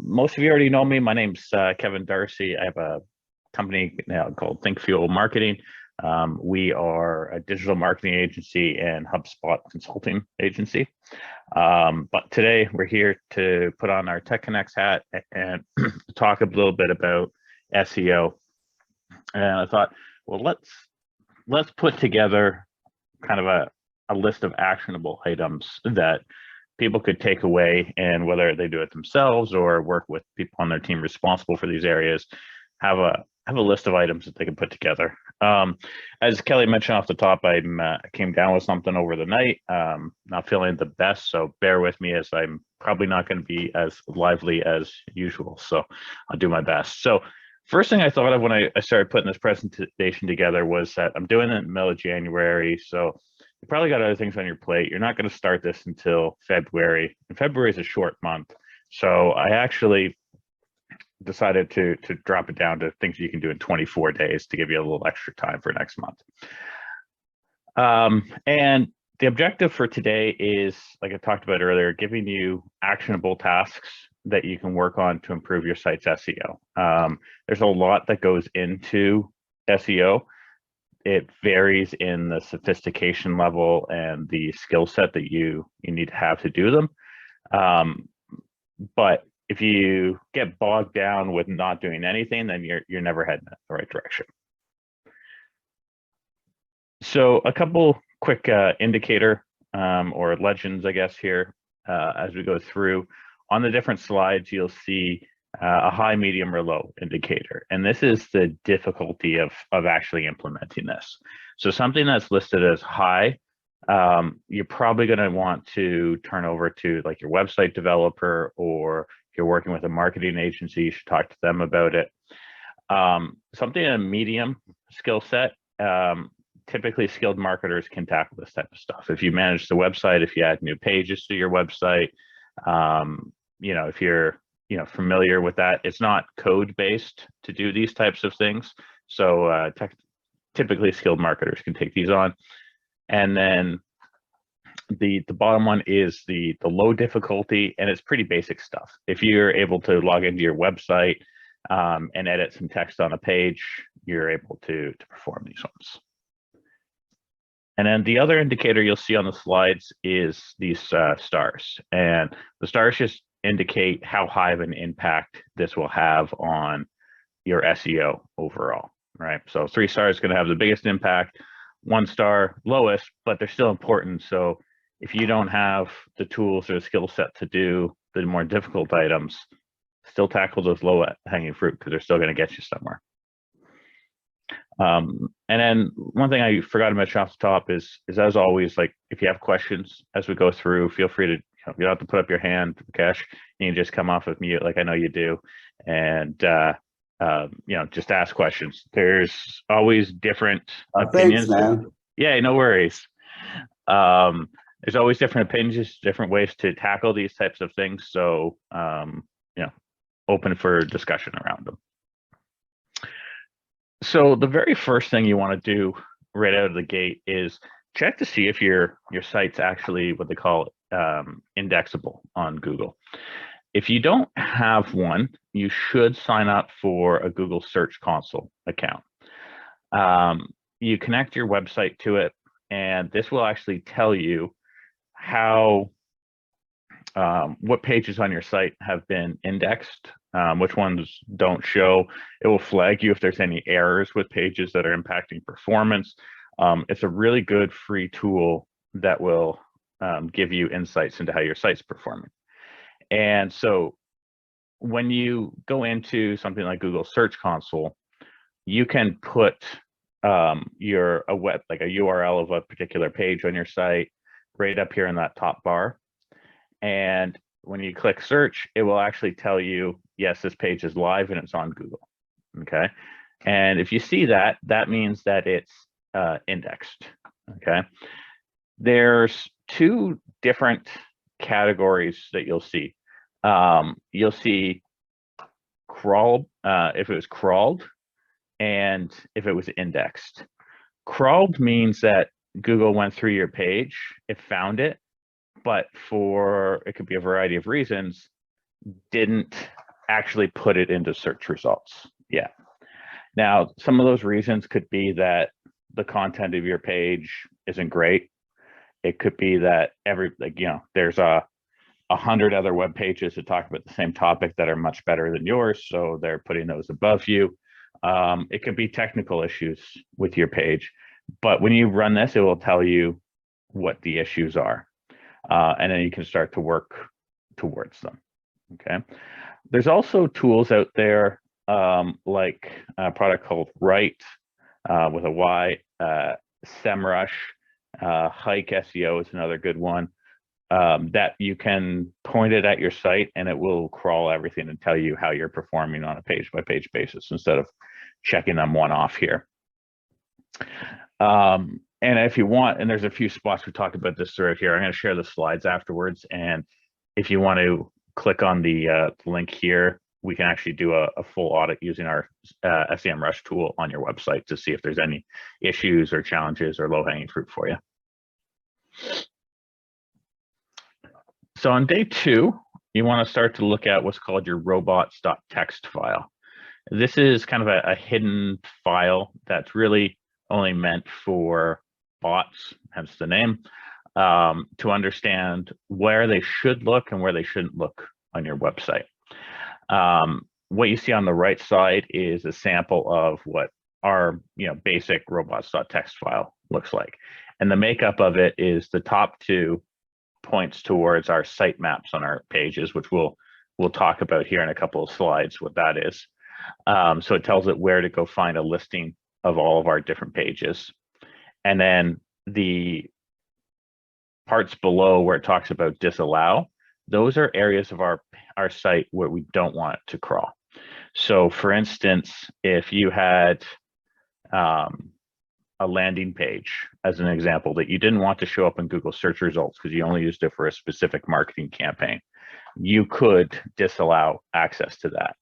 Most of you already know me. My name's Kevin Darcy. I have a company now called Think Fuel Marketing. We are a digital marketing agency and HubSpot consulting agency. But today we're here to put on our Tech Connects hat and talk a little bit about SEO. And I thought, well, let's put together kind of a list of actionable items that people could take away, and whether they do it themselves or work with people on their team responsible for these areas, have a list of items that they can put together. As Kelly mentioned off the top, I came down with something over the night. Not feeling the best, so bear with me, as I'm probably not going to be as lively as usual. So I'll do my best. So first thing I thought of when I started putting this presentation together was that I'm doing it in the middle of January, so you probably got other things on your plate. You're not going to start this until February, and February is a short month. So I actually decided to drop it down to things you can do in 24 days to give you a little extra time for next month. And the objective for today is, like I talked about earlier, giving you actionable tasks that you can work on to improve your site's SEO. There's a lot that goes into SEO. It varies in the sophistication level and the skill set that you need to have to do them. But if you get bogged down with not doing anything, then you're never heading in the right direction. So a couple quick indicator or legends, I guess, here as we go through. On the different slides, you'll see a high, medium, or low indicator. And this is the difficulty of actually implementing this. So something that's listed as high, you're probably going to want to turn over to like your website developer, or if you're working with a marketing agency, you should talk to them about it. Something in a medium skill set, typically skilled marketers can tackle this type of stuff. If you manage the website, if you add new pages to your website, if you're familiar with that, it's not code based to do these types of things. So typically skilled marketers can take these on. And then the bottom one is the low difficulty, and it's pretty basic stuff. If you're able to log into your website and edit some text on a page, you're able to perform these ones. And then the other indicator you'll see on the slides is these stars. And the stars just indicate how high of an impact this will have on your SEO overall, right? So 3 stars is going to have the biggest impact, 1 star lowest, but they're still important. So if you don't have the tools or the skill set to do the more difficult items, still tackle those low hanging fruit, because they're still going to get you somewhere. And then one thing I forgot to mention off the top is as always, like if you have questions as we go through, feel free to, you don't have to put up your hand, Cash. You can just come off of mute like I know you do, and just ask questions. There's always different opinions. Thanks, man. Yeah, no worries. There's always different opinions, different ways to tackle these types of things. So open for discussion around them. So the very first thing you want to do right out of the gate is check to see if your site's actually what they call indexable on Google. If you don't have one, you should sign up for a Google Search Console account. You connect your website to it, and this will actually tell you how what pages on your site have been indexed, which ones don't show. It will flag you if there's any errors with pages that are impacting performance. It's a really good free tool that will give you insights into how your site's performing. And so when you go into something like Google Search Console, you can put a URL of a particular page on your site right up here in that top bar. And when you click search, it will actually tell you, yes, this page is live and it's on Google. Okay. And if you see that, that means that it's indexed. Okay. There's 2 different categories that you'll see. You'll see crawl, if it was crawled, and if it was indexed. Crawled means that Google went through your page, it found it, but it could be a variety of reasons, didn't actually put it into search results yet. Now, some of those reasons could be that the content of your page isn't great. It could be that there's 100 other web pages that talk about the same topic that are much better than yours, so they're putting those above you. It could be technical issues with your page, but when you run this, it will tell you what the issues are, and then you can start to work towards them. Okay. There's also tools out there like a product called Write with a Y, SEMrush, Hike SEO is another good one, that you can point it at your site and it will crawl everything and tell you how you're performing on a page by page basis instead of checking them one off here. And if you want, and there's a few spots we talked about this throughout here, I'm going to share the slides afterwards. And if you want to click on the link here, we can actually do a full audit using our SEMrush tool on your website to see if there's any issues or challenges or low-hanging fruit for you. So on day 2, you want to start to look at what's called your robots.txt file. This is kind of a hidden file that's really only meant for bots, hence the name, to understand where they should look and where they shouldn't look on your website. What you see on the right side is a sample of what our basic robots.txt file looks like. And the makeup of it is the top 2 points towards our sitemaps on our pages, which we'll talk about here in a couple of slides what that is. So it tells it where to go find a listing of all of our different pages. And then the parts below where it talks about disallow, those are areas of our site where we don't want it to crawl. So for instance, if you had a landing page as an example that you didn't want to show up in Google search results because you only used it for a specific marketing campaign, you could disallow access to that.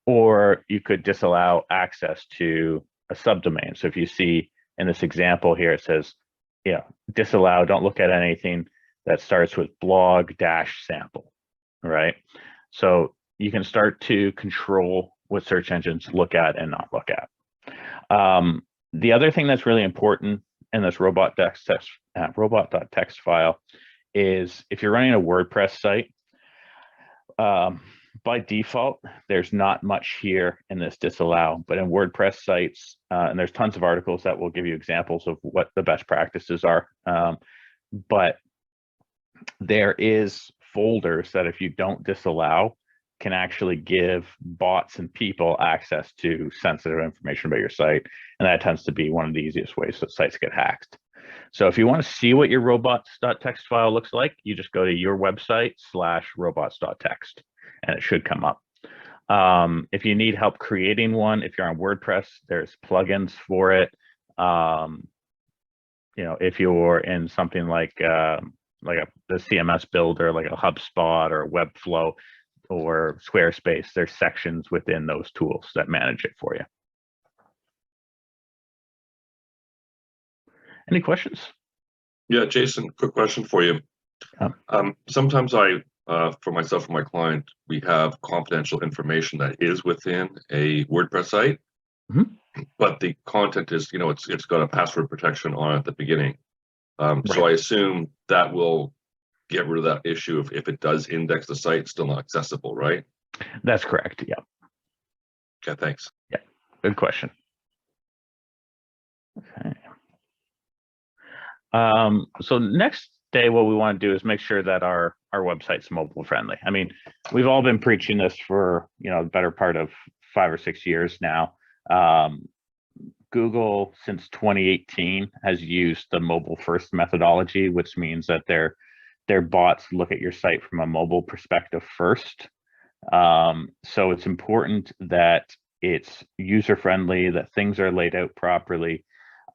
Or you could disallow access to a subdomain. So if you see in this example here, it says, disallow, don't look at anything that starts with blog-sample, right? So you can start to control what search engines look at and not look at. The other thing that's really important in this robot.txt file is if you're running a WordPress site, by default, there's not much here in this disallow, but in WordPress sites, and there's tons of articles that will give you examples of what the best practices are. But there is folders that if you don't disallow, can actually give bots and people access to sensitive information about your site. And that tends to be one of the easiest ways that sites get hacked. So if you want to see what your robots.txt file looks like, you just go to your website /robots.txt and it should come up. If you need help creating one, if you're on WordPress, there's plugins for it. If you're in something like the CMS builder, like a HubSpot or Webflow or Squarespace, there's sections within those tools that manage it for you. Any questions? Yeah, Jason, quick question for you. Sometimes for myself and my client, we have confidential information that is within a WordPress site, but the content is, it's got a password protection on it at the beginning. Right. So I assume that will get rid of that issue if it does index the site, it's still not accessible, right? That's correct. Yeah. Okay, thanks. Yeah, good question. Okay. So next day, what we want to do is make sure that our website's mobile friendly. I mean, we've all been preaching this for the better part of 5 or 6 years now. Google since 2018 has used the mobile first methodology, which means that their bots look at your site from a mobile perspective first. So it's important that it's user friendly, that things are laid out properly.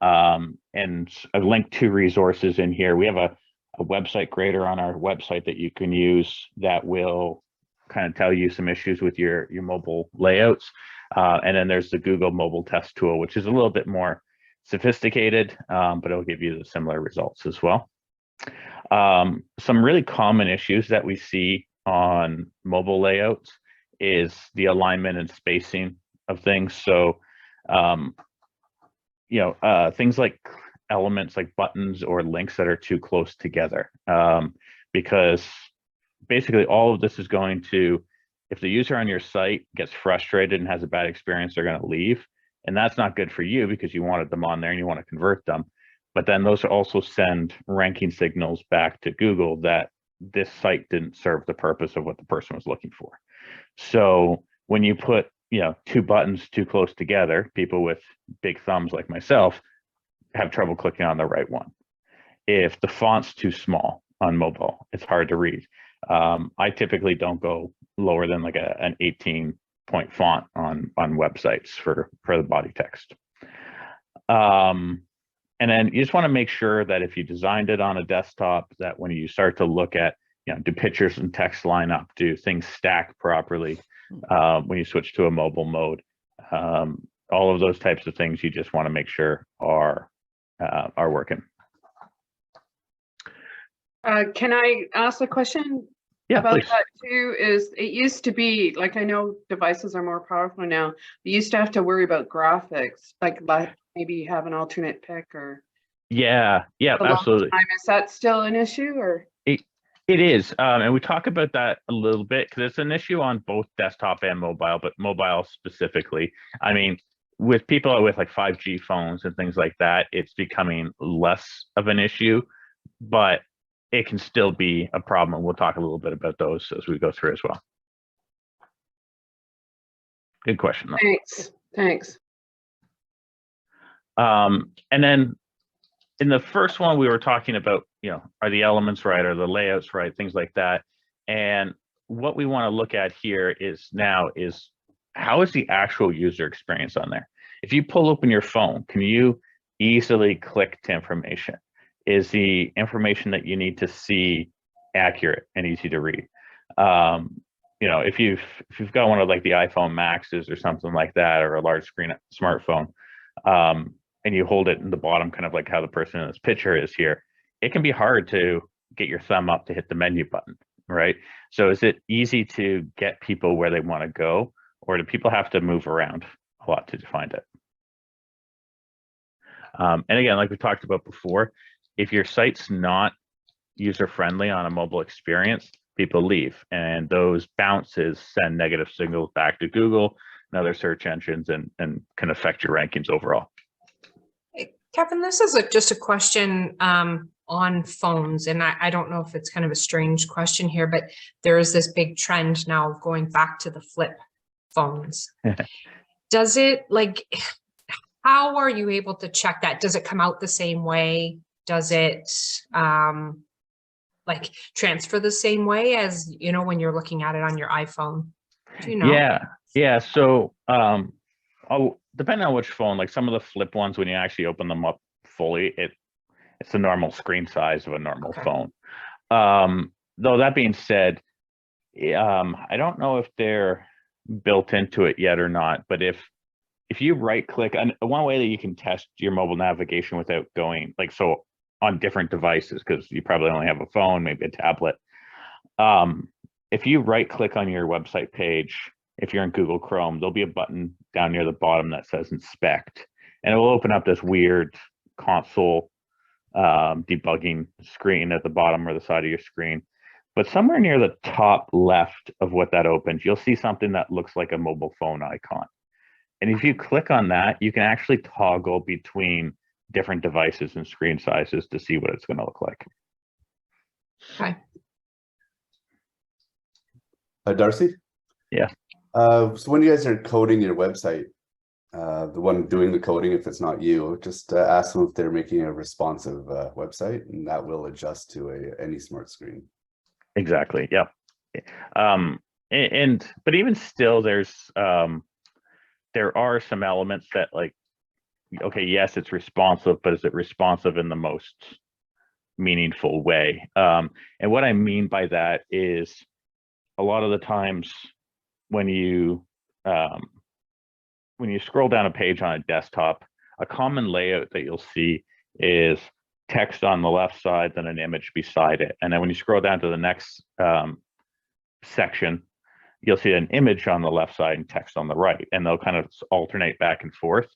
And I've linked 2 resources in here. We have a website grader on our website that you can use that will kind of tell you some issues with your mobile layouts. And then there's the Google mobile test tool, which is a little bit more sophisticated, but it'll give you the similar results as well. Some really common issues that we see on mobile layouts is the alignment and spacing of things. So, things like elements like buttons or links that are too close together, because basically all of this is going to, if the user on your site gets frustrated and has a bad experience, they're going to leave. And that's not good for you because you wanted them on there and you want to convert them. But then those also send ranking signals back to Google that this site didn't serve the purpose of what the person was looking for. So when you put, two buttons too close together, people with big thumbs like myself have trouble clicking on the right one. If the font's too small on mobile, it's hard to read. I typically don't go lower than like an 18-point font on websites for the body text. And then you just want to make sure that if you designed it on a desktop, that when you start to look at, do pictures and text line up, do things stack properly when you switch to a mobile mode, all of those types of things you just want to make sure are working. Can I ask a question? Yeah, about please. that too? Is it used to be like, I know devices are more powerful now. You used to have to worry about graphics, like maybe have an alternate pick or. Yeah, absolutely. Is that still an issue or? It is, and we talk about that a little bit because it's an issue on both desktop and mobile, but mobile specifically. I mean, with people with like 5G phones and things like that, it's becoming less of an issue, but it can still be a problem. We'll talk a little bit about those as we go through as well. Good question, though. Thanks. And then in the first one, we were talking about, are the elements right? Are the layouts right? Things like that. And what we want to look at here is how is the actual user experience on there? If you pull open your phone, can you easily click to information? Is the information that you need to see accurate and easy to read? If you've got one of like the iPhone Maxes or something like that, or a large screen smartphone, and you hold it in the bottom, kind of like how the person in this picture is here, it can be hard to get your thumb up to hit the menu button, right? So is it easy to get people where they want to go, or do people have to move around a lot to find it? And again, like we talked about before, if your site's not user-friendly on a mobile experience, people leave, and those bounces send negative signals back to Google and other search engines and can affect your rankings overall. Hey, Kevin, this is just a question on phones, and I don't know if it's kind of a strange question here, but there is this big trend now of going back to the flip phones. Does it, like, how are you able to check that? Does it come out the same way? Does it like transfer the same way as, when you're looking at it on your iPhone? Do you know? Yeah. So depending on which phone, like some of the flip ones, when you actually open them up fully, it's the normal screen size of a normal phone. Though that being said, I don't know if they're built into it yet or not, but if you right click, and one way that you can test your mobile navigation without going on different devices, because you probably only have a phone, maybe a tablet. If you right click on your website page, if you're in Google Chrome, there'll be a button down near the bottom that says inspect, and it will open up this weird console debugging screen at the bottom or the side of your screen. But somewhere near the top left of what that opens, you'll see something that looks like a mobile phone icon. And if you click on that, you can actually toggle between different devices and screen sizes to see what it's going to look like. Okay. Darcy? Yeah. So when you guys are coding your website, the one doing the coding, if it's not you, just ask them if they're making a responsive website, and that will adjust to any smart screen. Exactly. Yep. But even still, there are some elements that, like, okay, yes, it's responsive, but is it responsive in the most meaningful way? And what I mean by that is a lot of the times when you scroll down a page on a desktop, a common layout that you'll see is text on the left side, then an image beside it. And then when you scroll down to the next section, you'll see an image on the left side and text on the right, and they'll kind of alternate back and forth.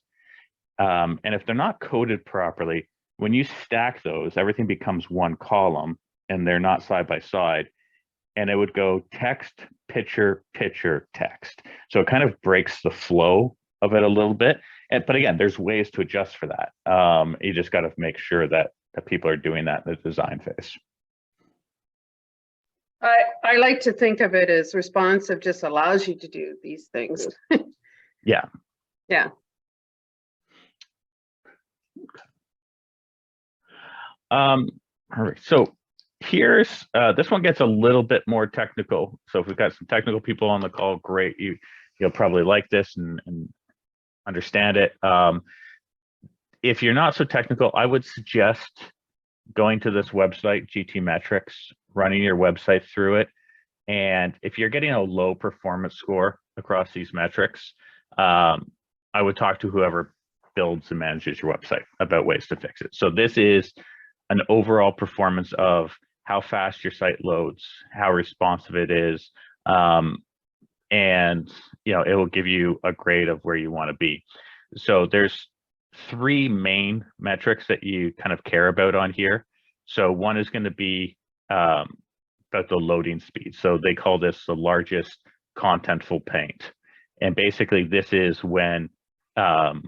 And if they're not coded properly, when you stack those, everything becomes one column and they're not side by side. And it would go text, picture, picture, text. So it kind of breaks the flow of it a little bit. But again, there's ways to adjust for that. You just got to make sure that people are doing that in the design phase. I like to think of it as responsive just allows you to do these things. Yeah. Yeah. All right. So here's this one gets a little bit more technical. So if we've got some technical people on the call, great. You'll probably like this and understand it. If you're not so technical, I would suggest going to this website, GT Metrics, running your website through it. And if you're getting a low performance score across these metrics, I would talk to whoever builds and manages your website about ways to fix it. So this is an overall performance of how fast your site loads, how responsive it is, and it will give you a grade of where you want to be. So there's 3 main metrics that you kind of care about on here. So one is going to be about the loading speed. So they call this the largest contentful paint. And basically this is when the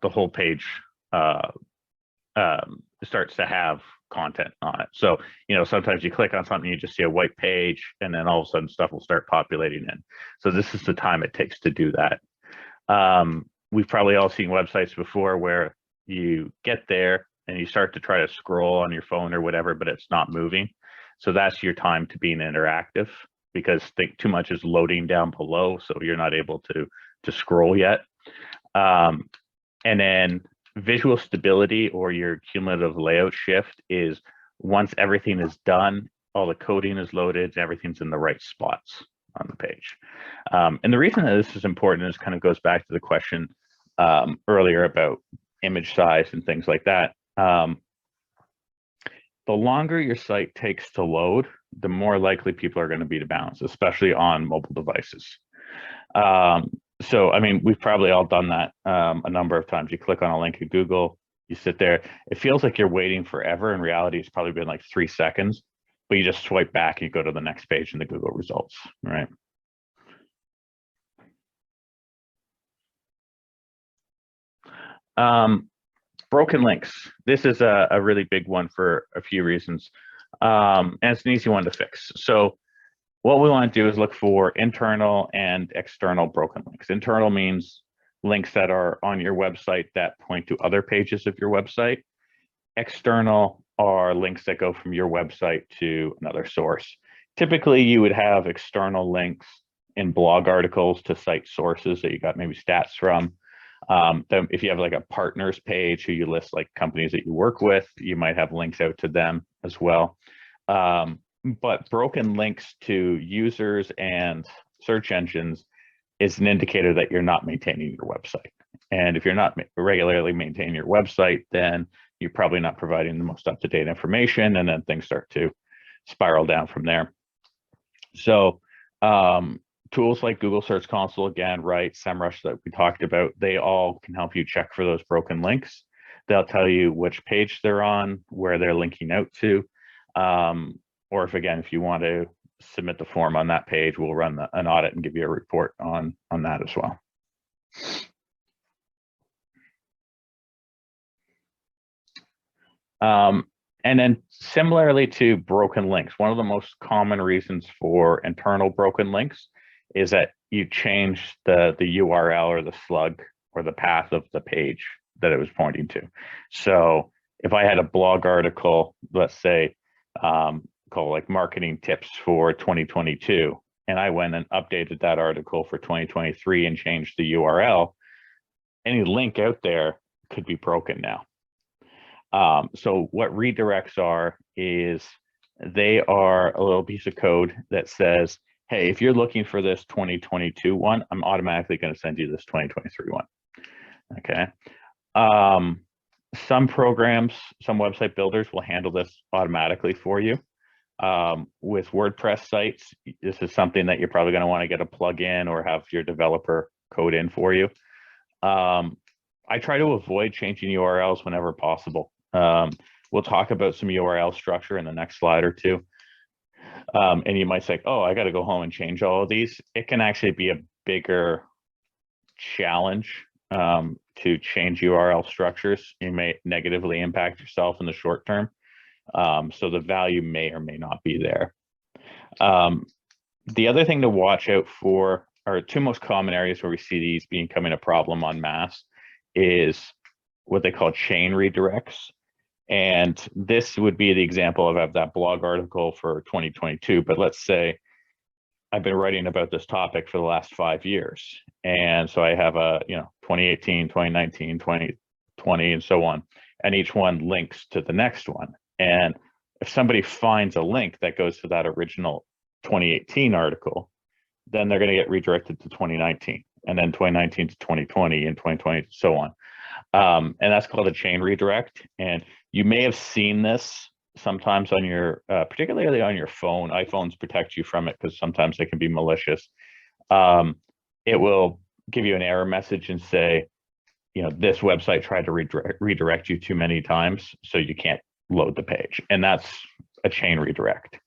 whole page starts to have content on it. So, sometimes you click on something, you just see a white page, and then all of a sudden stuff will start populating in. So this is the time it takes to do that. We've probably all seen websites before where you get there and you start to try to scroll on your phone or whatever, but it's not moving. So that's your time to being interactive, because too much is loading down below, so you're not able to scroll yet. And then visual stability, or your cumulative layout shift, is once everything is done, all the coding is loaded, and everything's in the right spots on the page. And the reason that this is important is kind of goes back to the question earlier about image size and things like that. The longer your site takes to load, the more likely people are going to be to bounce, especially on mobile devices. So, I mean, we've probably all done that a number of times. You click on a link in Google, you sit there, it feels like you're waiting forever. In reality, it's probably been like 3 seconds, but you just swipe back and you go to the next page in the Google results, right? Broken links. This is a really big one for a few reasons, and it's an easy one to fix. So what we want to do is look for internal and external broken links. Internal means links that are on your website that point to other pages of your website. External are links that go from your website to another source. Typically, you would have external links in blog articles to cite sources that you got maybe stats from. Then if you have like a partners page who you list like companies that you work with, you might have links out to them as well. But broken links to users and search engines is an indicator that you're not maintaining your website. And if you're not regularly maintaining your website, then you're probably not providing the most up-to-date information, and then things start to spiral down from there. So tools like Google Search Console, again, right, SEMrush that we talked about, they all can help you check for those broken links. They'll tell you which page they're on, where they're linking out to. Or if you want to submit the form on that page, we'll run an audit and give you a report on that as well. And then similarly to broken links, one of the most common reasons for internal broken links is that you change the URL or the slug or the path of the page that it was pointing to. So if I had a blog article, let's say, called like marketing tips for 2022, and I went and updated that article for 2023 and changed the URL, any link out there could be broken now. So what redirects are is they are a little piece of code that says, hey, if you're looking for this 2022 one, I'm automatically going to send you this 2023 one. Okay. Some programs, some website builders will handle this automatically for you. With WordPress sites, this is something that you're probably going to want to get a plugin or have your developer code in for you. I try to avoid changing URLs whenever possible. We'll talk about some URL structure in the next slide or two. And you might say, oh, I got to go home and change all of these. It can actually be a bigger challenge to change URL structures. You may negatively impact yourself in the short term. So the value may or may not be there. The other thing to watch out for are two most common areas where we see these becoming a problem en masse is what they call chain redirects. And this would be the example of that blog article for 2022. But let's say I've been writing about this topic for the last 5 years. And so I have 2018, 2019, 2020, and so on. And each one links to the next one. And if somebody finds a link that goes to that original 2018 article, then they're going to get redirected to 2019, and then 2019 to 2020, and 2020 to so on. And that's called a chain redirect. And you may have seen this sometimes on your, particularly on your phone. iPhones protect you from it because sometimes they can be malicious. It will give you an error message and say, this website tried to redirect you too many times, so you can't load the page. And that's a chain redirect.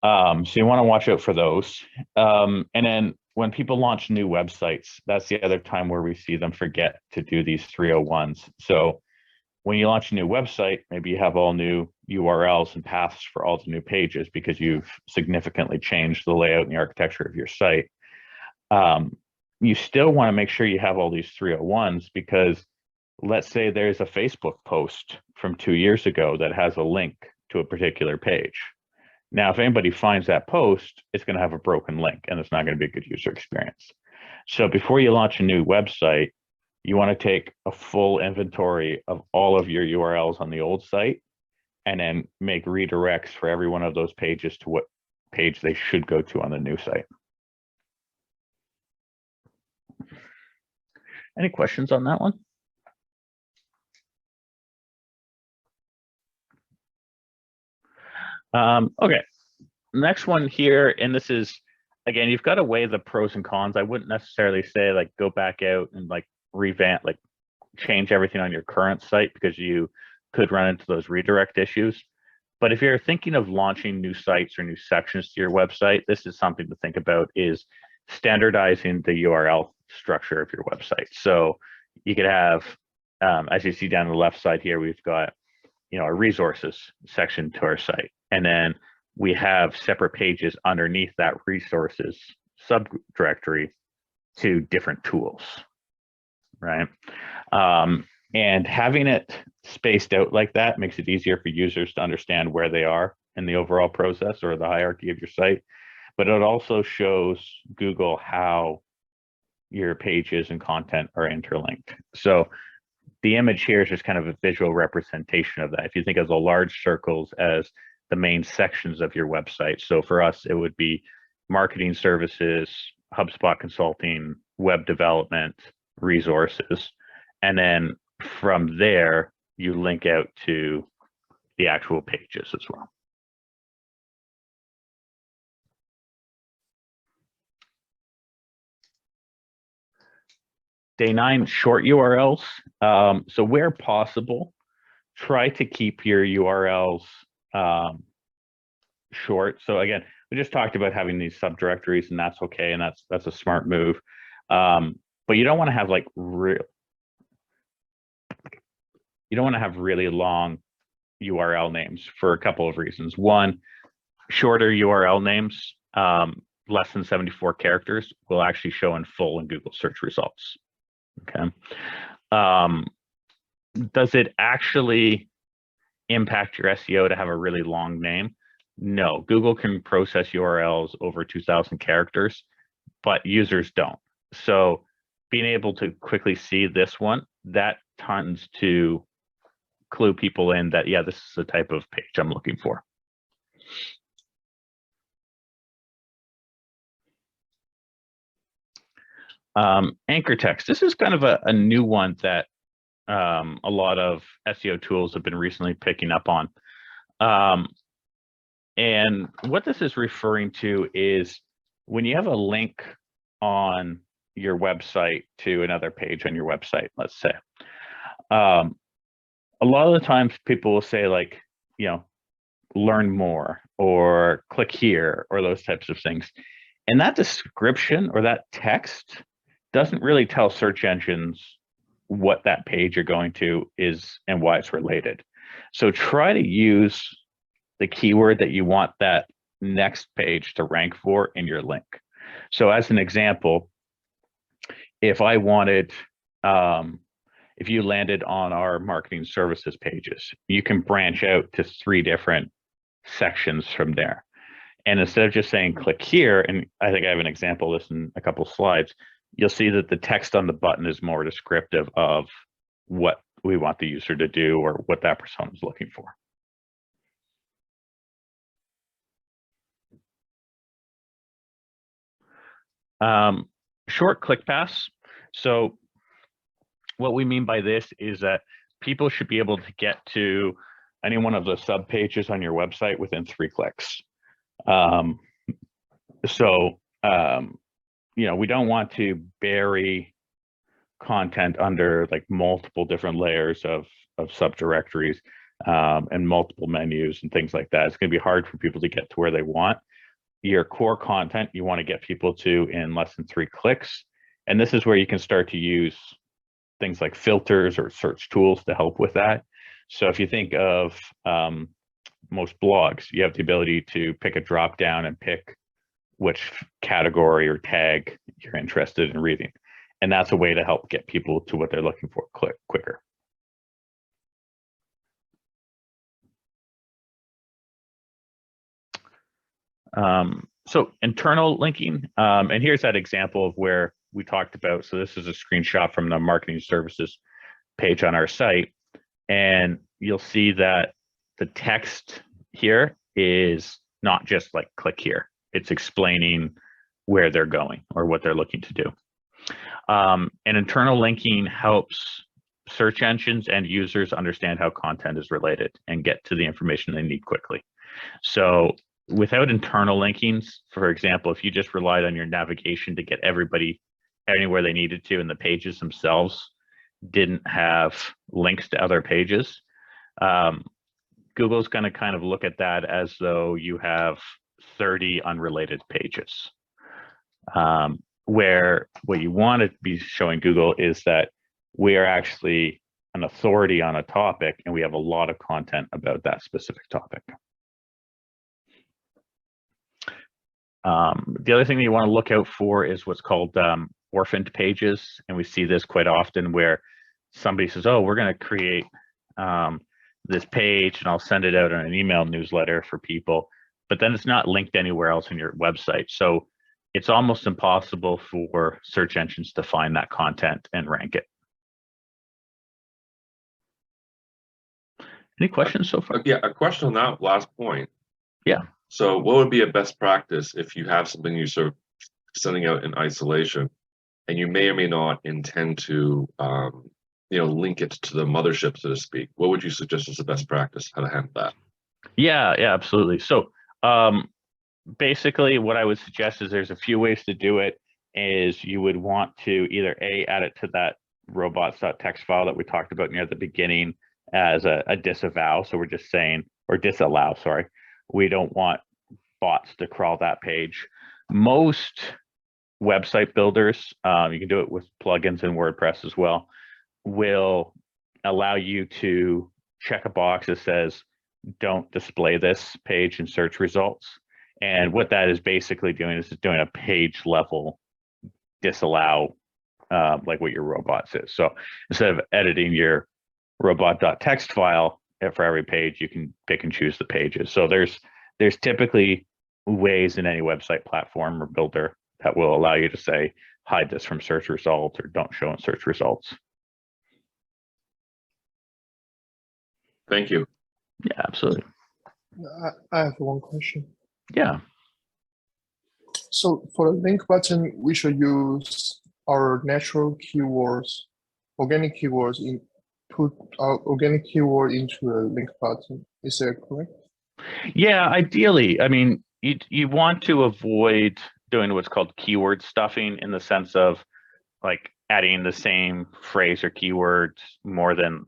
So you want to watch out for those. And then when people launch new websites, that's the other time where we see them forget to do these 301s. So when you launch a new website, maybe you have all new URLs and paths for all the new pages because you've significantly changed the layout and the architecture of your site. You still want to make sure you have all these 301s because let's say there's a Facebook post from 2 years ago that has a link to a particular page. Now, if anybody finds that post, it's going to have a broken link and it's not going to be a good user experience. So before you launch a new website, you want to take a full inventory of all of your URLs on the old site and then make redirects for every one of those pages to what page they should go to on the new site. Any questions on that one? Okay, next one here, and this is, again, you've got to weigh the pros and cons. I wouldn't necessarily say like go back out and like revamp, like change everything on your current site because you could run into those redirect issues. But if you're thinking of launching new sites or new sections to your website, this is something to think about, is standardizing the URL structure of your website. So you could have, as you see down the left side here, we've got, a resources section to our site. And then we have separate pages underneath that resources subdirectory to different tools, right? And having it spaced out like that makes it easier for users to understand where they are in the overall process or the hierarchy of your site. But it also shows Google how your pages and content are interlinked. So the image here is just kind of a visual representation of that. If you think of the large circles as the main sections of your website. So for us, it would be marketing services, HubSpot consulting, web development, resources. And then from there, you link out to the actual pages as well. Day 9, short URLs. So where possible, try to keep your URLs short. So again, we just talked about having these subdirectories, and that's okay, and that's a smart move. But you don't want to have like really long URL names for a couple of reasons. One, shorter URL names, less than 74 characters, will actually show in full in Google search results. Okay. Does it actually impact your SEO to have a really long name? No, Google can process URLs over 2,000 characters, but users don't. So being able to quickly see this one, that tends to clue people in that, yeah, this is the type of page I'm looking for. Anchor text. This is kind of a new one that a lot of SEO tools have been recently picking up on. And what this is referring to is when you have a link on your website to another page on your website, let's say, a lot of the times people will say like, learn more or click here or those types of things. And that description or that text doesn't really tell search engines what that page you're going to is and why it's related. So try to use the keyword that you want that next page to rank for in your link. So as an example, if I wanted, if you landed on our marketing services pages, you can branch out to 3 different sections from there. And instead of just saying click here, and I think I have an example of this in a couple of slides, you'll see that the text on the button is more descriptive of what we want the user to do or what that persona is looking for. Short click paths. So what we mean by this is that people should be able to get to any one of the sub pages on your website within 3 clicks. We don't want to bury content under like multiple different layers of subdirectories and multiple menus and things like that. It's going to be hard for people to get to where they want. Your core content, you want to get people to in less than 3 clicks. And this is where you can start to use things like filters or search tools to help with that. So if you think of most blogs, you have the ability to pick a drop down and pick which category or tag you're interested in reading. And that's a way to help get people to what they're looking for quicker. So internal linking, and here's that example of where we talked about. So this is a screenshot from the marketing services page on our site. And you'll see that the text here is not just like click here. It's explaining where they're going or what they're looking to do. And internal linking helps search engines and users understand how content is related and get to the information they need quickly. So without internal linkings, for example, if you just relied on your navigation to get everybody anywhere they needed to and the pages themselves didn't have links to other pages, Google's going to kind of look at that as though you have 30 unrelated pages. Where what you want to be showing Google is that we are actually an authority on a topic and we have a lot of content about that specific topic. The other thing that you want to look out for is what's called orphaned pages. And we see this quite often where somebody says, oh, we're going to create this page and I'll send it out on an email newsletter for people, but then it's not linked anywhere else in your website. So it's almost impossible for search engines to find that content and rank it. Any questions so far? Yeah, a question on that last point. Yeah. So what would be a best practice if you have something you're sort of sending out in isolation and you may or may not intend to link it to the mothership, so to speak? What would you suggest as the best practice, how to handle that? Yeah, absolutely. So basically what I would suggest is there's a few ways to do it. Is you would want to either add it to that robots.txt file that we talked about near the beginning as a disavow. So we're just saying, or disallow, sorry. We don't want bots to crawl that page. Most website builders, you can do it with plugins in WordPress as well, will allow you to check a box that says, don't display this page in search results. And what that is basically doing is doing a page level disallow, like what your robots is. So instead of editing your robot.txt file for every page, you can pick and choose the pages. So there's typically ways in any website platform or builder that will allow you to say, hide this from search results or don't show in search results. Thank you. Yeah, absolutely. I have one question. Yeah. So for the link button, we should use our natural keywords, organic keywords, put our organic keyword into a link button. Is that correct? Yeah, ideally, I mean, you want to avoid doing what's called keyword stuffing, in the sense of like adding the same phrase or keywords more than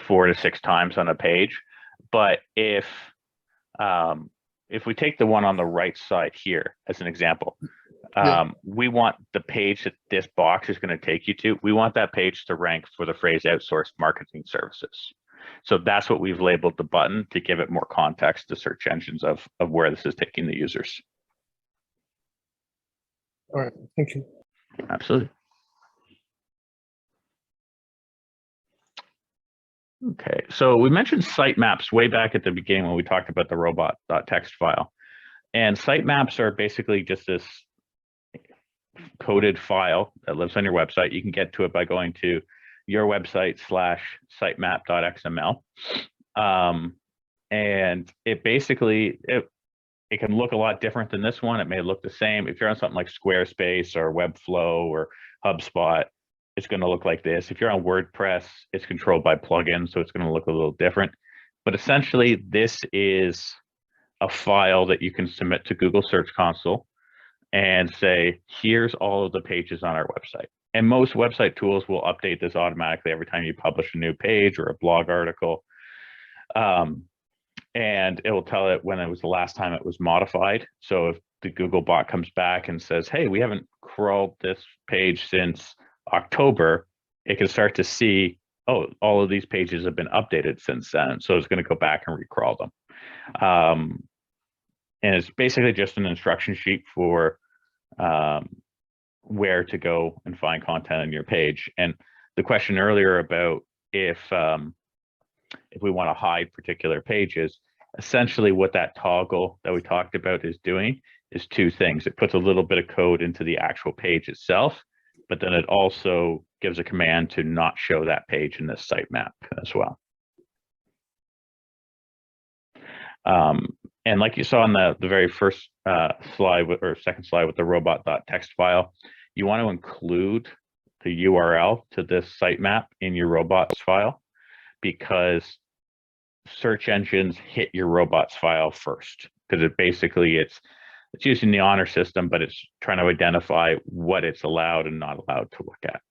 4 to 6 times on a page. But if we take the one on the right side here as an example, we want the page that this box is going to take you to, we want that page to rank for the phrase outsourced marketing services. So that's what we've labeled the button, to give it more context to search engines of where this is taking the users. All right, thank you. Absolutely. Okay, so we mentioned sitemaps way back at the beginning when we talked about the robot.txt file. And sitemaps are basically just this coded file that lives on your website. You can get to it by going to your website /sitemap.xml. And it basically, it can look a lot different than this one. It may look the same. If you're on something like Squarespace or Webflow or HubSpot, it's going to look like this. If you're on WordPress, it's controlled by plugins, so it's going to look a little different. But essentially, this is a file that you can submit to Google Search Console and say, here's all of the pages on our website. And most website tools will update this automatically every time you publish a new page or a blog article. And it will tell it when it was the last time it was modified. So if the Google bot comes back and says, hey, we haven't crawled this page since October, it can start to see, oh, all of these pages have been updated since then. So it's going to go back and recrawl them. And it's basically just an instruction sheet for where to go and find content on your page. And the question earlier about if we want to hide particular pages, essentially what that toggle that we talked about is doing is 2 things. It puts a little bit of code into the actual page itself, but then it also gives a command to not show that page in this sitemap as well. And like you saw on the very first slide or second slide with the robot.txt file, you want to include the URL to this sitemap in your robots file, because search engines hit your robots file first, because it's using the honor system, but it's trying to identify what it's allowed and not allowed to look at.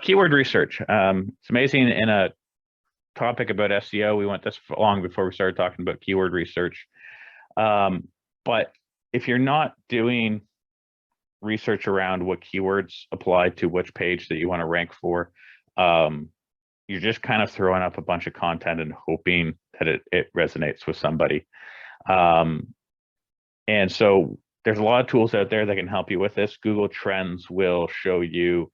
Keyword research. It's amazing, in a topic about SEO, we went this long before we started talking about keyword research. But if you're not doing research around what keywords apply to which page that you want to rank for, you're just kind of throwing up a bunch of content and hoping that it resonates with somebody. And so there's a lot of tools out there that can help you with this. Google Trends will show you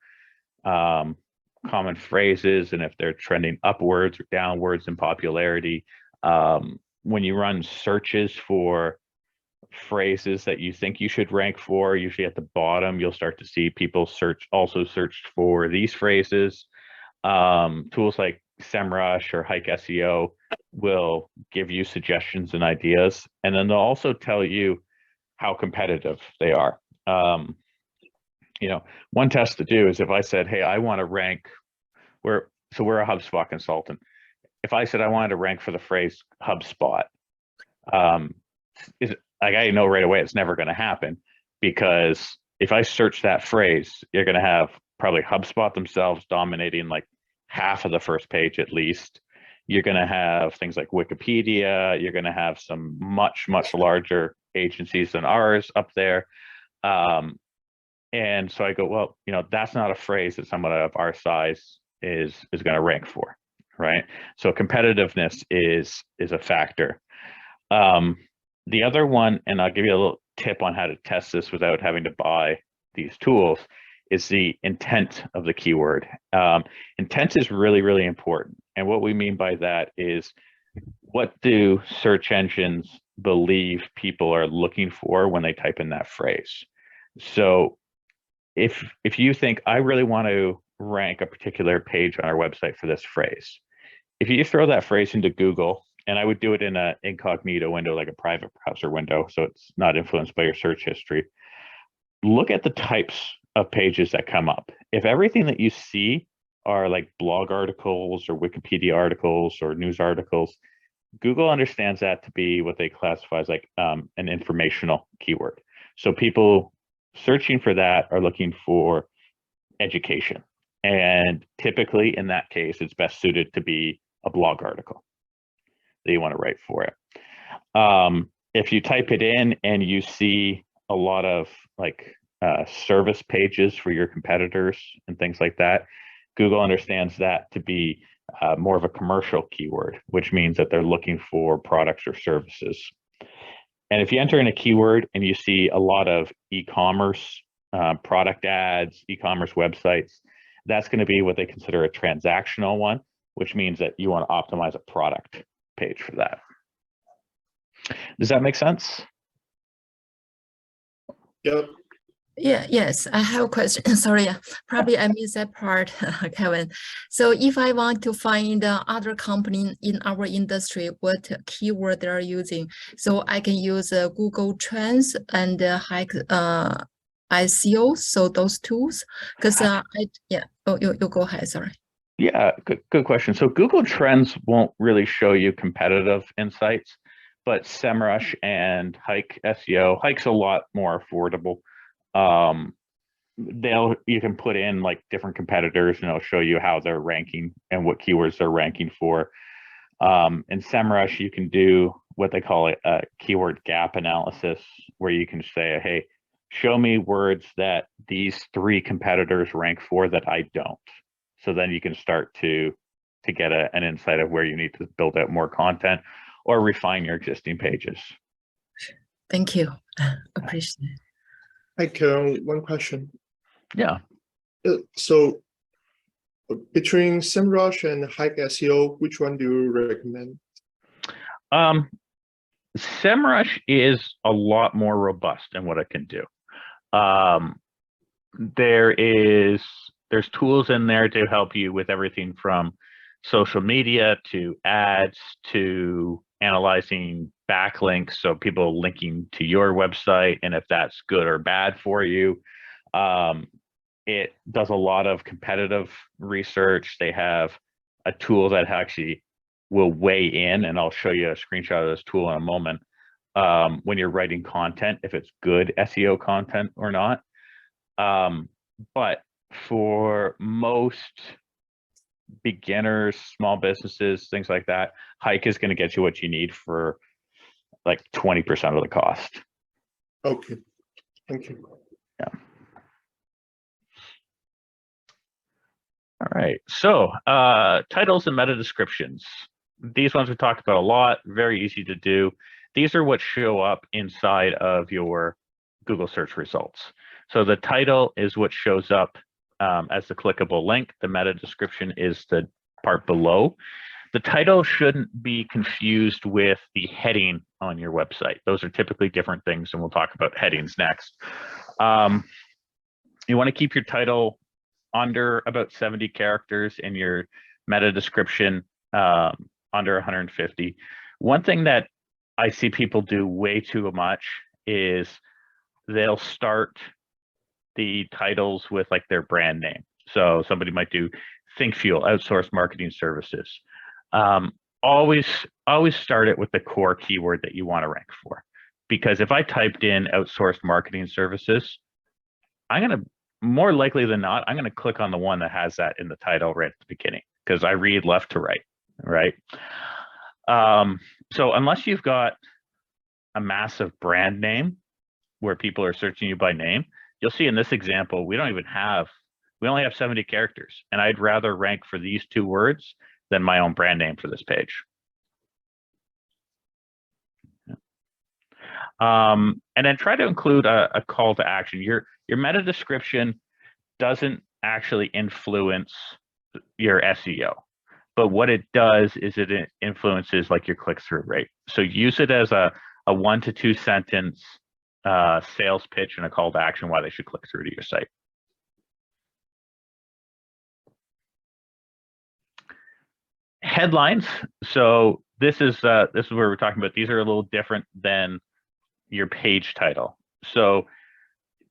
common phrases and if they're trending upwards or downwards in popularity. When you run searches for phrases that you think you should rank for, usually at the bottom, you'll start to see people also searched for these phrases. Tools like SEMrush or Hike SEO will give you suggestions and ideas, and then they'll also tell you how competitive they are. One test to do is if I said, hey, I want to rank, we're a HubSpot consultant. If I said I wanted to rank for the phrase HubSpot, I know right away it's never going to happen, because if I search that phrase, you're going to have probably HubSpot themselves dominating like half of the first page at least. You're going to have things like Wikipedia. You're going to have some much, much larger agencies than ours up there. And so I go, well, that's not a phrase that someone of our size is going to rank for, right? So competitiveness is a factor. The other one, and I'll give you a little tip on how to test this without having to buy these tools, is the intent of the keyword. Intent is really, really important. And what we mean by that is, what do search engines believe people are looking for when they type in that phrase? So if you think, I really want to rank a particular page on our website for this phrase, if you throw that phrase into Google, and I would do it in an incognito window, like a private browser window, so it's not influenced by your search history. Look at the types of pages that come up. If everything that you see are like blog articles or Wikipedia articles or news articles, Google understands that to be what they classify as like an informational keyword. So people searching for that are looking for education. And typically in that case, it's best suited to be a blog article that you want to write for it. If you type it in and you see a lot of like service pages for your competitors and things like that, Google understands that to be more of a commercial keyword, which means that they're looking for products or services. And if you enter in a keyword and you see a lot of e-commerce product ads, e-commerce websites, that's going to be what they consider a transactional one, which means that you want to optimize a product page for that. Does that make sense? Yep. Yeah, yes, I have a question. Sorry, probably I missed that part, Kevin. So if I want to find other company in our industry, what keyword they are using, so I can use Google Trends and SEO, so those tools, because you go ahead, sorry. Yeah, good question. So Google Trends won't really show you competitive insights, but SEMrush and Hike SEO, Hike's a lot more affordable. You can put in like different competitors and it'll show you how they're ranking and what keywords they're ranking for. In SEMrush, you can do what they call a keyword gap analysis, where you can say, hey, show me words that these 3 competitors rank for that I don't. So then you can start to get an insight of where you need to build out more content or refine your existing pages. Thank you. Appreciate it. Hi, Karen, one question. Yeah. So between SEMrush and Hike SEO, which one do you recommend? SEMrush is a lot more robust in what it can do. There's tools in there to help you with everything from social media to ads to analyzing backlinks, so people linking to your website and if that's good or bad for you. It does a lot of competitive research. They have a tool that actually will weigh in, and I'll show you a screenshot of this tool in a moment, when you're writing content, if it's good SEO content or not. But for most beginners, small businesses, things like that, Hike is going to get you what you need for like 20% of the cost. Okay, thank you. Yeah. All right, so titles and meta descriptions. These ones we talked about a lot, very easy to do. These are what show up inside of your Google search results. So the title is what shows up as the clickable link. The meta description is the part below. The title shouldn't be confused with the heading on your website. Those are typically different things, and we'll talk about headings next. You want to keep your title under about 70 characters and your meta description under 150. One thing that I see people do way too much is they'll start the titles with like their brand name. So somebody might do ThinkFuel, outsourced marketing services. Always start it with the core keyword that you want to rank for. Because if I typed in outsourced marketing services, I'm going to, more likely than not, I'm going to click on the one that has that in the title right at the beginning, because I read left to right, right? So unless you've got a massive brand name where people are searching you by name, you'll see in this example, we only have 70 characters, and I'd rather rank for these 2 words than my own brand name for this page. And then try to include a call to action. Your meta description doesn't actually influence your SEO, but what it does is it influences like your click-through rate. So use it as a 1 to 2 sentence sales pitch and a call to action why they should click through to your site. Headlines. So this is where we're talking about. These are a little different than your page title. So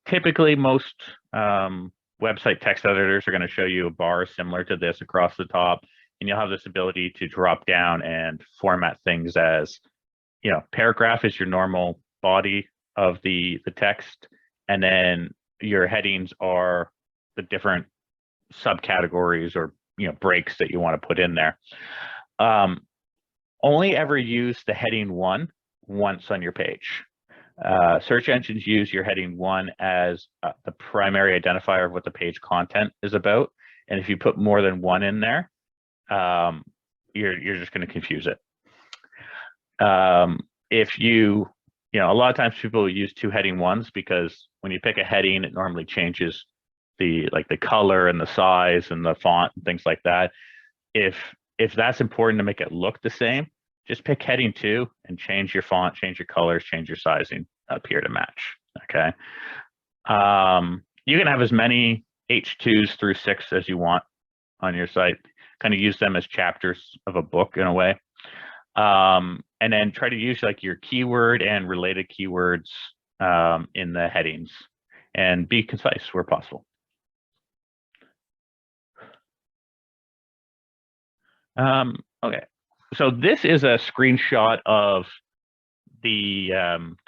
typically most website text editors are going to show you a bar similar to this across the top, and you'll have this ability to drop down and format things as, paragraph is your normal body of the text, and then your headings are the different subcategories or breaks that you want to put in there. Only ever use the heading 1 once on your page. Search engines use your heading 1 as the primary identifier of what the page content is about, and if you put more than 1 in there, you're just going to confuse it. If you a lot of times people use 2 heading 1s because when you pick a heading, it normally changes the color and the size and the font and things like that. If that's important to make it look the same, just pick heading 2 and change your font, change your colors, change your sizing up here to match. Okay. You can have as many H2s through 6 as you want on your site. Kind of use them as chapters of a book in a way. And then try to use your keyword and related keywords in the headings, and be concise where possible. Okay, so this is a screenshot of the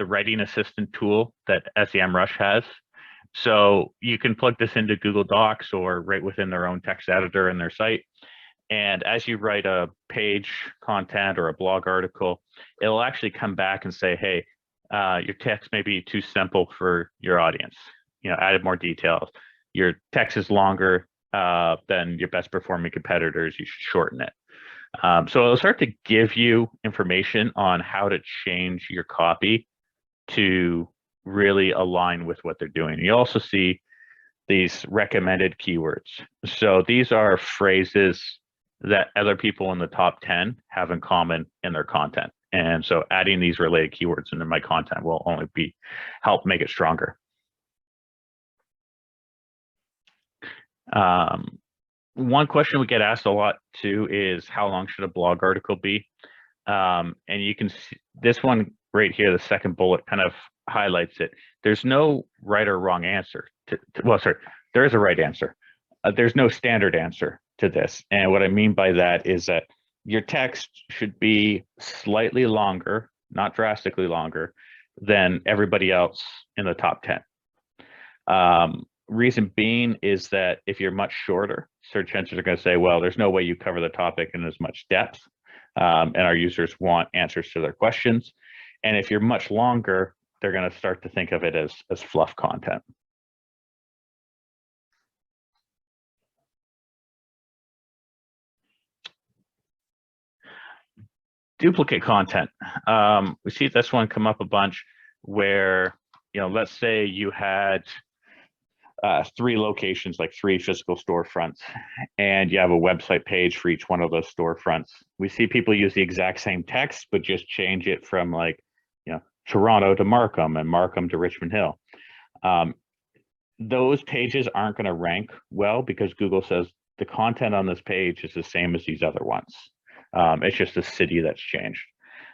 writing assistant tool that SEMrush has. So you can plug this into Google Docs or right within their own text editor in their site. And as you write a page content or a blog article, it'll actually come back and say, hey, your text may be too simple for your audience. Added more details. Your text is longer than your best performing competitors. You should shorten it. So it'll start to give you information on how to change your copy to really align with what they're doing. You also see these recommended keywords. So these are phrases that other people in the top 10 have in common in their content. And so adding these related keywords into my content will only help make it stronger. One question we get asked a lot too is how long should a blog article be? And you can see this one right here, the second bullet kind of highlights it. There's no right or wrong answer. There is a right answer. There's no standard answer to this. And what I mean by that is that your text should be slightly longer, not drastically longer, than everybody else in the top 10. Reason being is that if you're much shorter, search engines are going to say, well, there's no way you cover the topic in as much depth, and our users want answers to their questions. And if you're much longer, they're going to start to think of it as fluff content. Duplicate content. We see this one come up a bunch where, let's say you had 3 locations, like 3 physical storefronts, and you have a website page for each one of those storefronts. We see people use the exact same text, but just change it from Toronto to Markham and Markham to Richmond Hill. Those pages aren't going to rank well because Google says the content on this page is the same as these other ones. It's just the city that's changed.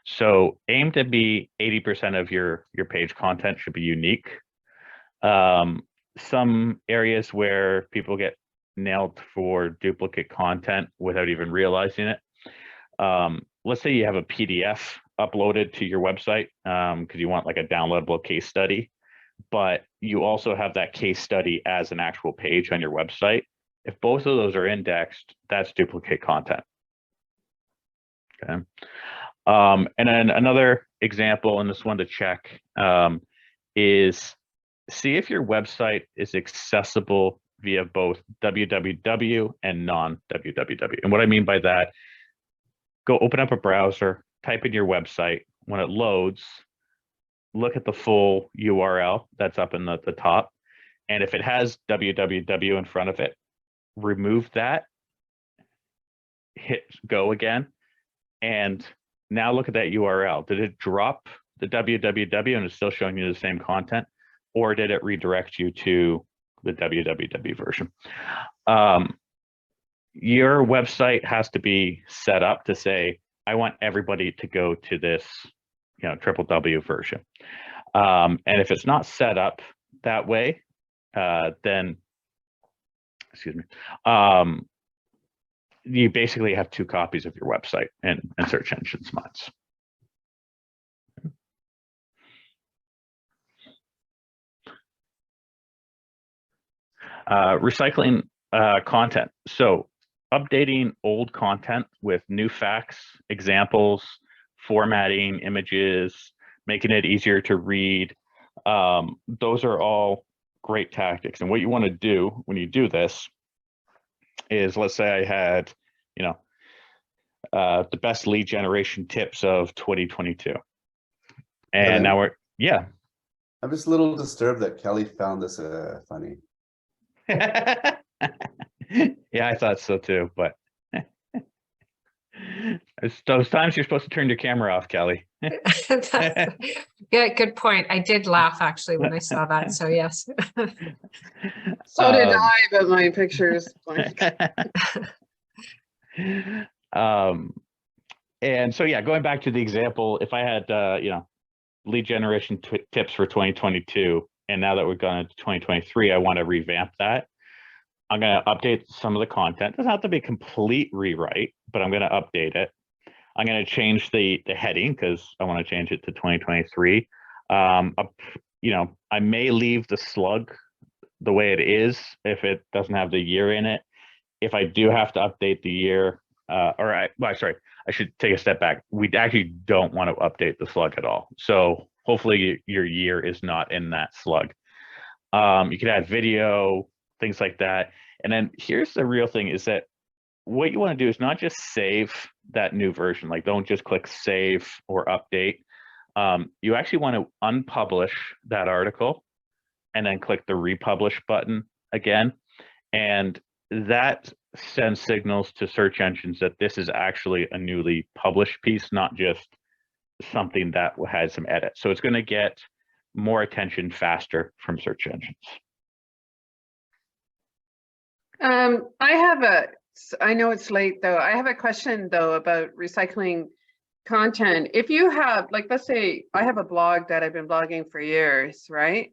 So aim to be 80% of your page content should be unique. Some areas where people get nailed for duplicate content without even realizing it. Let's say you have a PDF uploaded to your website because you want a downloadable case study, but you also have that case study as an actual page on your website. If both of those are indexed, that's duplicate content. Okay. And then another example, and this one to check, is see if your website is accessible via both www and non-www. And what I mean by that, go open up a browser, type in your website. When it loads, look at the full URL that's up in the top. And if it has www in front of it, remove that, hit go again, and now look at that URL. Did it drop the www and it's still showing you the same content? Or did it redirect you to the www version? Your website has to be set up to say, I want everybody to go to this, www version. And if it's not set up that way, then, excuse me, you basically have 2 copies of your website in search engines' minds. Recycling content. So updating old content with new facts, examples, formatting images, making it easier to read. Those are all great tactics. And what you want to do when you do this is, let's say I had, you know, the best lead generation tips of 2022. And Kevin? now we're, yeah. I'm just a little disturbed that Kelly found this funny. Yeah, I thought so too, but it's those times you're supposed to turn your camera off, Kelly. Yeah, good point. I did laugh actually when I saw that. So yes. So did I, but my picture's blank. And so, yeah, going back to the example, if I had, you know, lead generation tips for 2022, and now that we're going into 2023, I want to revamp that. I'm going to update some of the content. It doesn't have to be a complete rewrite, but I'm going to update it. I'm going to change the heading because I want to change it to 2023. You know, I may leave the slug the way it is if it doesn't have the year in it. If I do have to update the year, sorry, I should take a step back. We actually don't want to update the slug at all. So hopefully your year is not in that slug. You can add video, things like that. And then here's the real thing is that what you want to do is not just save that new version, like don't just click save or update. You actually want to unpublish that article and then click the republish button again. And that sends signals to search engines that this is actually a newly published piece, not just something that has some edits. So it's going to get more attention faster from search engines. I know it's late though. I have a question though about recycling content. If you have, like, let's say I have a blog that I've been blogging for years, right?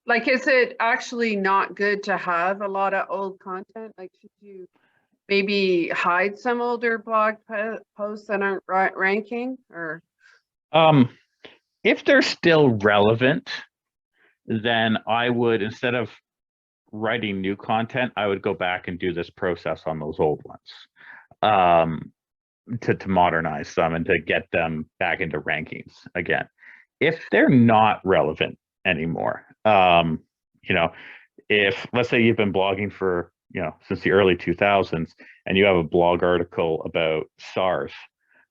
Like, is it actually not good to have a lot of old content? Like, should you maybe hide some older blog posts that aren't ranking, or? If they're still relevant, then I would, instead of writing new content, I would go back and do this process on those old ones to modernize them and to get them back into rankings again. If they're not relevant anymore, you know, if let's say you've been blogging for, you know, since the early 2000s and you have a blog article about SARS,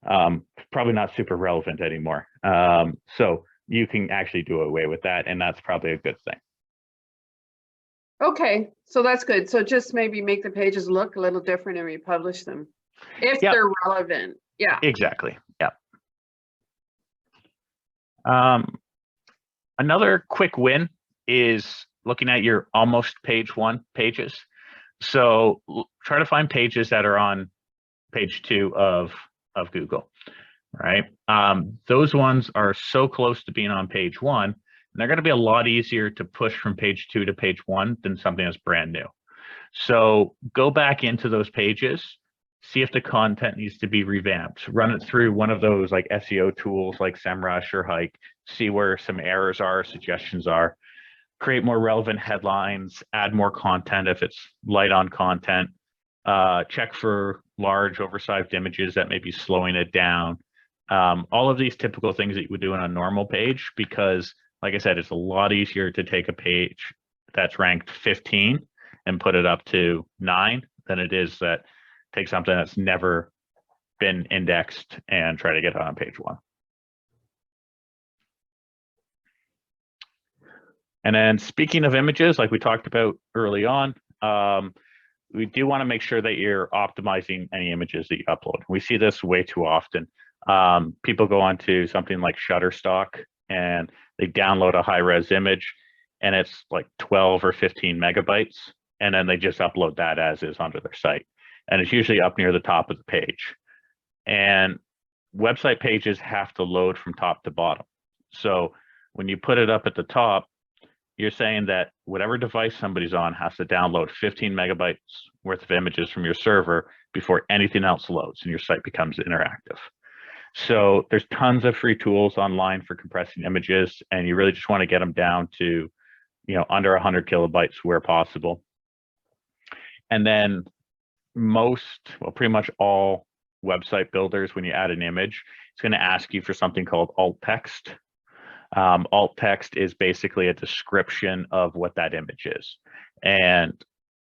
probably not super relevant anymore. So you can actually do away with that, and that's probably a good thing. Okay, so that's good. So just maybe make the pages look a little different and republish them if Yep. they're relevant. Yeah. Exactly. Yeah. Another quick win is looking at your almost page 1 pages. So try to find pages that are on page 2 of Google, right? Those ones are so close to being on page 1, and they're going to be a lot easier to push from page 2 to page 1 than something that's brand new. So go back into those pages, see if the content needs to be revamped, run it through one of those like SEO tools like SEMrush or Hike, see where some errors are, suggestions are, create more relevant headlines, add more content if it's light on content, check for large oversized images that may be slowing it down. All of these typical things that you would do on a normal page, because like I said, it's a lot easier to take a page that's ranked 15 and put it up to 9 than it is that take something that's never been indexed and try to get it on page 1. And then speaking of images, like we talked about early on, we do want to make sure that you're optimizing any images that you upload. We see this way too often. People go onto something like Shutterstock and they download a high-res image and it's like 12 or 15 megabytes, and then they just upload that as is onto their site. And it's usually up near the top of the page. And website pages have to load from top to bottom. So when you put it up at the top, you're saying that whatever device somebody's on has to download 15 megabytes worth of images from your server before anything else loads and your site becomes interactive. So there's tons of free tools online for compressing images, and you really just want to get them down to, under 100 kilobytes where possible. And then pretty much all website builders, when you add an image, it's going to ask you for something called alt text. Alt text is basically a description of what that image is. And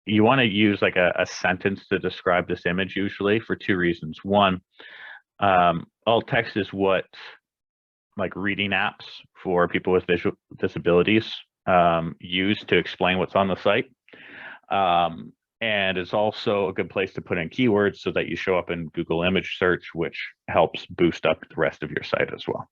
you want to use like a sentence to describe this image usually for two reasons. One, alt text is what like reading apps for people with visual disabilities use to explain what's on the site. And it's also a good place to put in keywords so that you show up in Google image search, which helps boost up the rest of your site as well.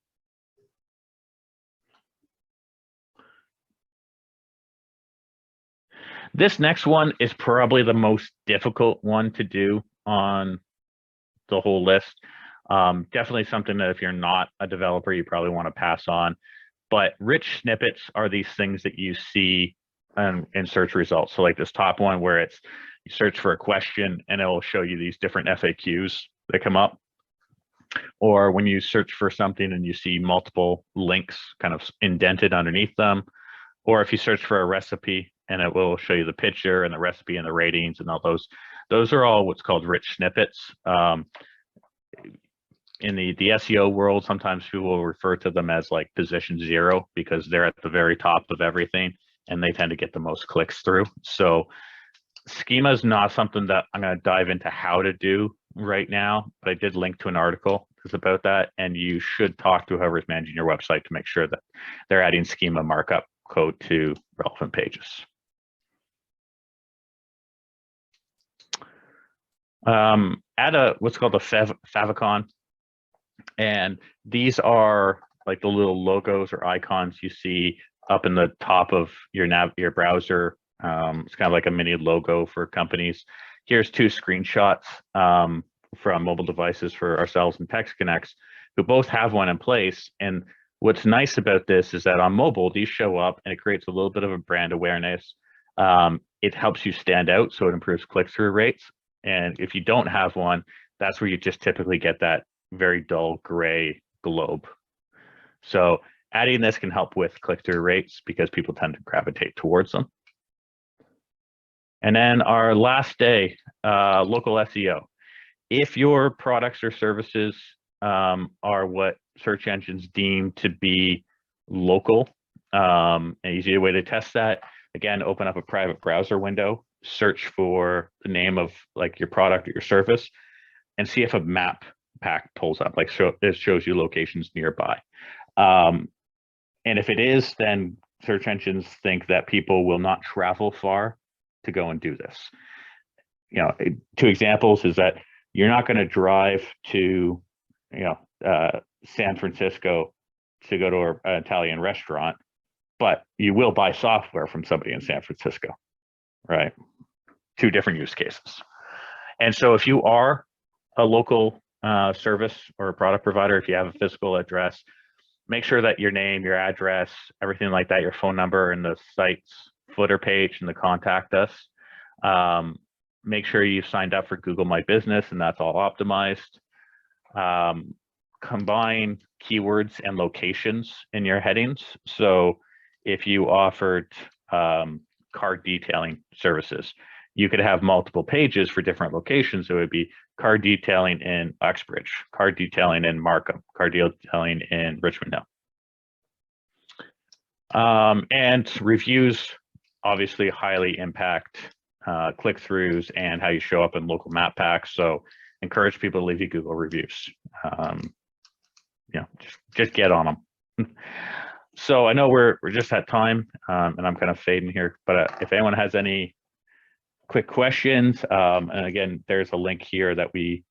This next one is probably the most difficult one to do on the whole list. Definitely something that if you're not a developer, you probably want to pass on. But rich snippets are these things that you see in search results. So like this top one where it's you search for a question and it will show you these different FAQs that come up. Or when you search for something and you see multiple links kind of indented underneath them. Or if you search for a recipe and it will show you the picture and the recipe and the ratings and all those. Those are all what's called rich snippets. In the SEO world, sometimes people will refer to them as like position 0 because they're at the very top of everything and they tend to get the most clicks through. So schema is not something that I'm going to dive into how to do right now, but I did link to an article that's about that, and you should talk to whoever's managing your website to make sure that they're adding schema markup code to relevant pages. Add what's called a favicon, and these are like the little logos or icons you see up in the top of your browser. It's kind of like a mini logo for companies. Here's two screenshots from mobile devices for ourselves and Text Connects, who both have one in place. And what's nice about this is that on mobile, these show up and it creates a little bit of a brand awareness. It helps you stand out, so it improves click-through rates. And if you don't have one, that's where you just typically get that very dull gray globe. So adding this can help with click-through rates because people tend to gravitate towards them. And then our last day, local SEO. If your products or services are what search engines deem to be local, an easier way to test that, again, open up a private browser window, search for the name of like your product or your service, and see if a map pack pulls up, like it shows you locations nearby. And if it is, then search engines think that people will not travel far to go and do this. Two examples is that you're not going to drive to, San Francisco to go to an Italian restaurant, but you will buy software from somebody in San Francisco, right? Two different use cases. And so if you are a local service or a product provider, if you have a physical address, make sure that your name, your address, everything like that, your phone number and the site's footer page and the contact us. Make sure you've signed up for Google My Business and that's all optimized. Combine keywords and locations in your headings. So if you offered car detailing services, you could have multiple pages for different locations. So it would be car detailing in Uxbridge, car detailing in Markham, car detailing in Richmond Hill. And reviews obviously highly impact click-throughs and how you show up in local map packs. So encourage people to leave you Google reviews. Just get on them. So I know we're just at time and I'm kind of fading here, but if anyone has any quick questions, and again, there's a link here that we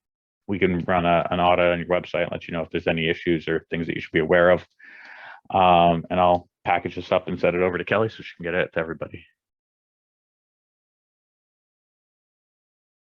can run an audit on your website and let you know if there's any issues or things that you should be aware of. And I'll package this up and send it over to Kelly so she can get it to everybody.